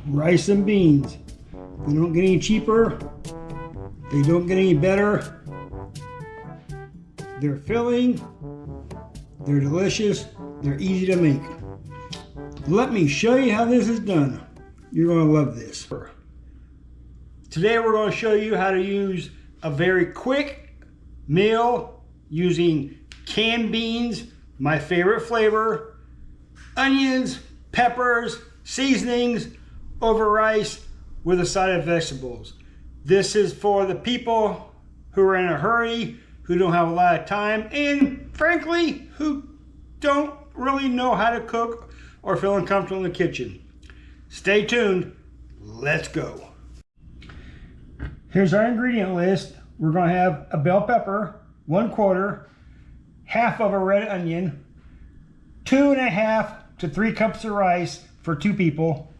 rice and beans. They don't get any cheaper. They don't get any better. They're filling. They're delicious. They're easy to make. Let me show you how this is done. You're going to love this. Today we're going to show you how to use a very quick meal using canned beans, my favorite flavor, onions, peppers, seasonings, over rice with a side of vegetables. This is for the people who are in a hurry, who don't have a lot of time, and frankly, who don't really know how to cook or feel uncomfortable in the kitchen. Stay tuned. Let's go. Here's our ingredient list. We're going to have a bell pepper, 1/4, half of a red onion, 2.5 to 3 cups of rice for 2 people,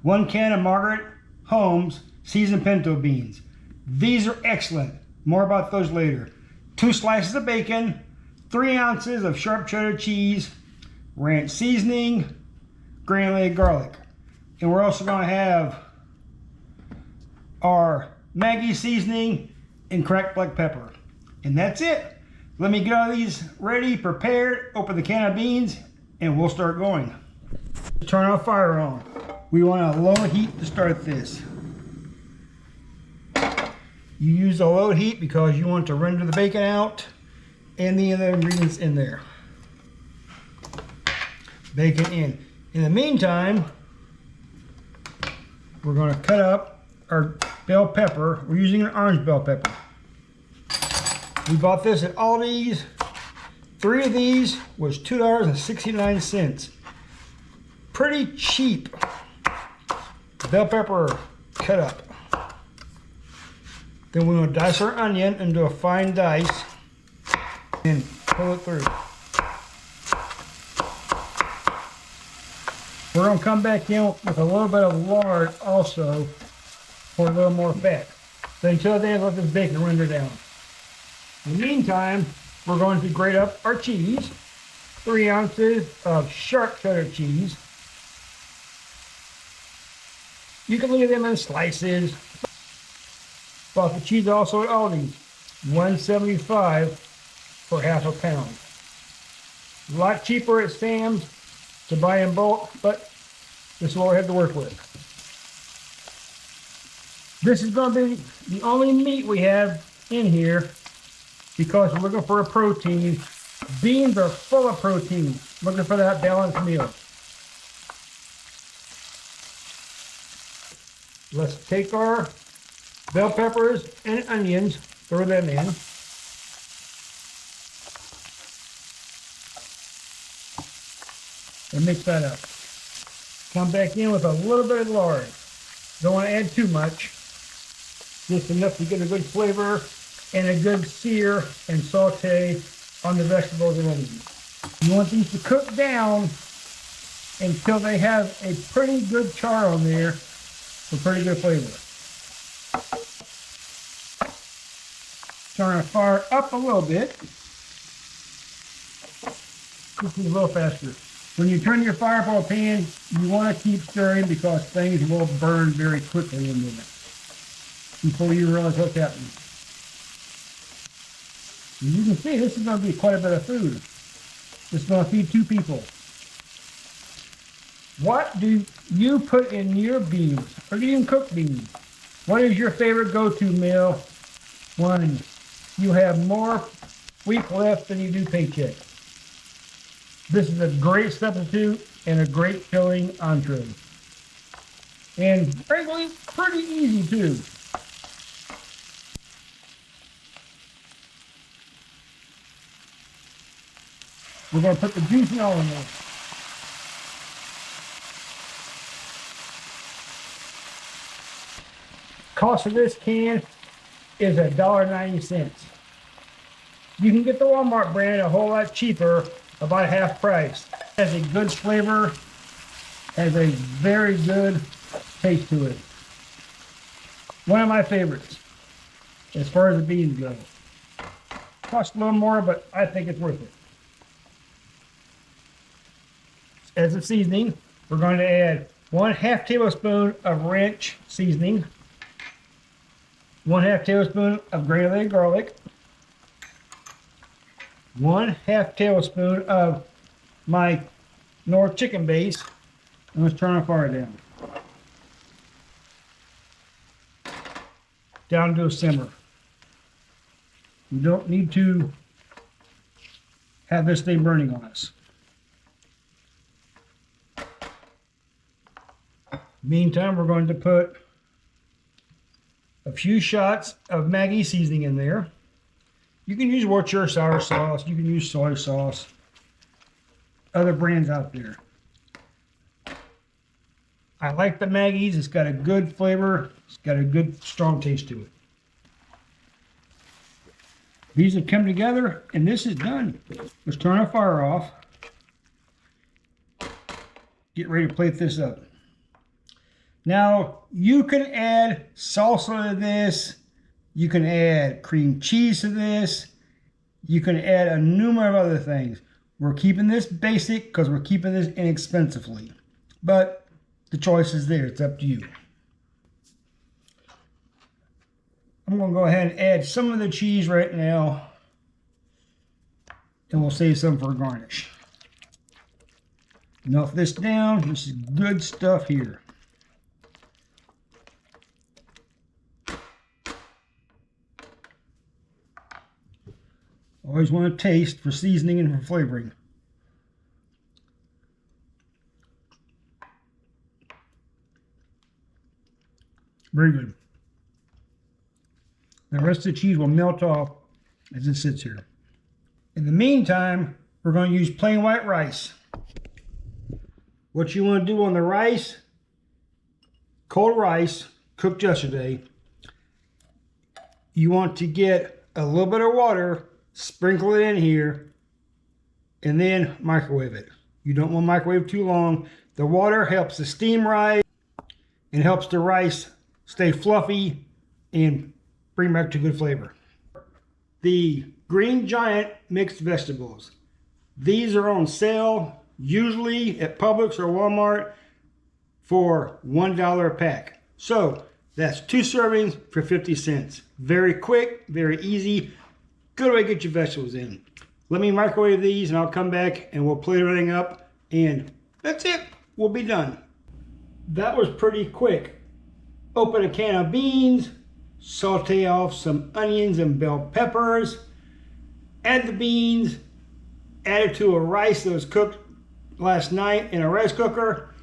1 can of Margaret Holmes seasoned pinto beans. These are excellent. More about those later. 2 slices of bacon, 3 ounces of sharp cheddar cheese, ranch seasoning, granulated garlic. And we're also going to have our Maggi seasoning and cracked black pepper. And that's it. Let me get all these ready, prepared, open the can of beans, and we'll start going. Turn our fire on. We want a low heat to start this. You use a low heat because you want to render the bacon out and the other ingredients in there. Bacon in. In the meantime, we're going to cut up our bell pepper. We're using an orange bell pepper. We bought this at Aldi's. 3 of these was $2.69. Pretty cheap. Bell pepper cut up. Then we're going to dice our onion into a fine dice and pull it through. We're going to come back in with a little bit of lard also for a little more fat. So until then, let this bacon render down. In the meantime, we're going to grate up our cheese. 3 ounces of sharp cheddar cheese. You can leave them in slices. Bought the cheese also at Aldi's. $1.75 for half a pound. A lot cheaper at Sam's to buy in bulk, but this is what we have to work with. This is going to be the only meat we have in here because we're looking for a protein. Beans are full of protein. Looking for that balanced meal. Let's take our bell peppers and onions, throw them in. And mix that up. Come back in with a little bit of lard. Don't want to add too much. Just enough to get a good flavor and a good sear and saute on the vegetables and onions. You want these to cook down until they have a pretty good char on there for pretty good flavor. Turn our fire up a little bit. This is a little faster. When you turn your fire up on a pan, you want to keep stirring because things will burn very quickly in there before you realize what's happening. And you can see this is going to be quite a bit of food. This is going to feed 2 people. What do you put in your beans? Or do you even cook beans? What is your favorite go-to meal when you have more week left than you do paycheck? This is a great substitute and a great filling entree. And frankly, pretty easy too. We're going to put the juice and all in there. Cost of this can is $1.90. You can get the Walmart brand a whole lot cheaper, about half price. Has a good flavor, has a very good taste to it. One of my favorites as far as the beans go. Costs a little more, but I think it's worth it. As a seasoning, we're going to add 1/2 tablespoon of ranch seasoning, 1/2 tablespoon of granulated garlic, 1/2 tablespoon of my North chicken base, and let's turn our fire down. Down to a simmer. You don't need to have this thing burning on us. Meantime, we're going to put a few shots of Maggi seasoning in there. You can use Worcestershire sour sauce, you can use soy sauce, other brands out there. I like the Maggi's, it's got a good flavor, it's got a good strong taste to it. These have come together and this is done. Let's turn our fire off. Get ready to plate this up. Now, you can add salsa to this, you can add cream cheese to this, you can add a number of other things. We're keeping this basic because we're keeping this inexpensively. But the choice is there, it's up to you. I'm going to go ahead and add some of the cheese right now, and we'll save some for a garnish. Enough this down, this is good stuff here. Always want to taste for seasoning and for flavoring. Very good. The rest of the cheese will melt off as it sits here. In the meantime, we're going to use plain white rice. What you want to do on the rice, cold rice, cooked yesterday, you want to get a little bit of water, sprinkle it in here, and then microwave it. You don't want to microwave too long. The water helps the steam rise and helps the rice stay fluffy and bring back to good flavor. The Green Giant mixed vegetables. These are on sale, usually at Publix or Walmart, for $1 a pack. So that's 2 servings for 50 cents. Very quick, very easy. Good way to get your vegetables in. Let me microwave these and I'll come back and we'll plate everything up and that's it. We'll be done. That was pretty quick. Open a can of beans, saute off some onions and bell peppers, add the beans, add it to a rice that was cooked last night in a rice cooker,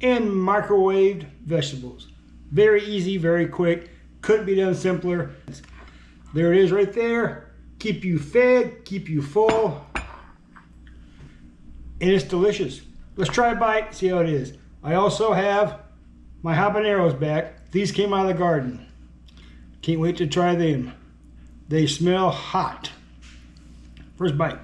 and microwaved vegetables. Very easy, very quick. Couldn't be done simpler. There it is right there. Keep you fed, keep you full, and it's delicious. Let's try a bite, see how it is. I also have my habaneros back. These came out of the garden. Can't wait to try them. They smell hot. First bite.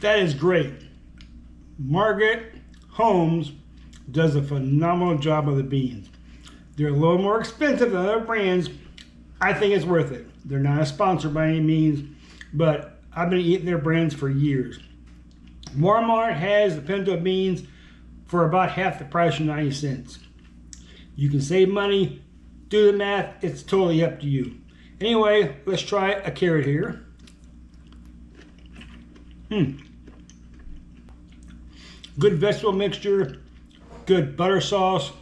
That is great. Margaret Holmes does a phenomenal job of the beans. They're a little more expensive than other brands. I think it's worth it. They're not a sponsor by any means, but I've been eating their brands for years. Walmart has the Pinto Beans for about half the price of 90 cents. You can save money, do the math, it's totally up to you. Anyway, let's try a carrot here. Good vegetable mixture, good butter sauce,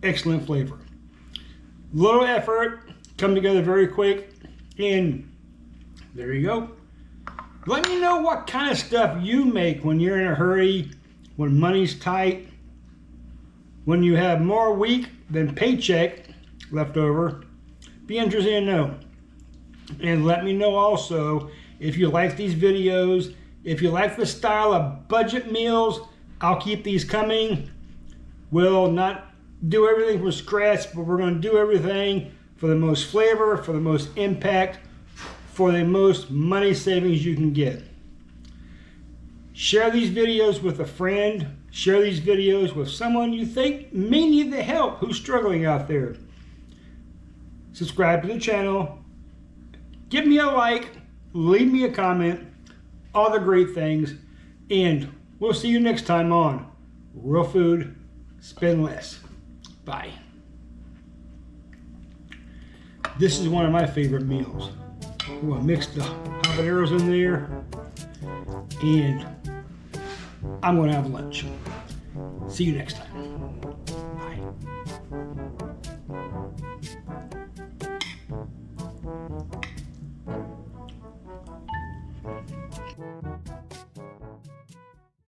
excellent flavor. Little effort, come together very quick, and there you go. Let me know what kind of stuff you make when you're in a hurry, when money's tight, when you have more week than paycheck left over. Be interested to know. And let me know also if you like these videos, if you like the style of budget meals. I'll keep these coming. We'll not do everything from scratch, but we're going to do everything for the most flavor, for the most impact, for the most money savings you can get. Share these videos with a friend. Share these videos with someone you think may need the help, who's struggling out there. Subscribe to the channel. Give me a like. leave me a comment, all the great things, and we'll see you next time on Real Food, Spend Less. Bye. This is one of my favorite meals. We're going to mix the habaneros in there, and I'm going to have lunch. See you next time.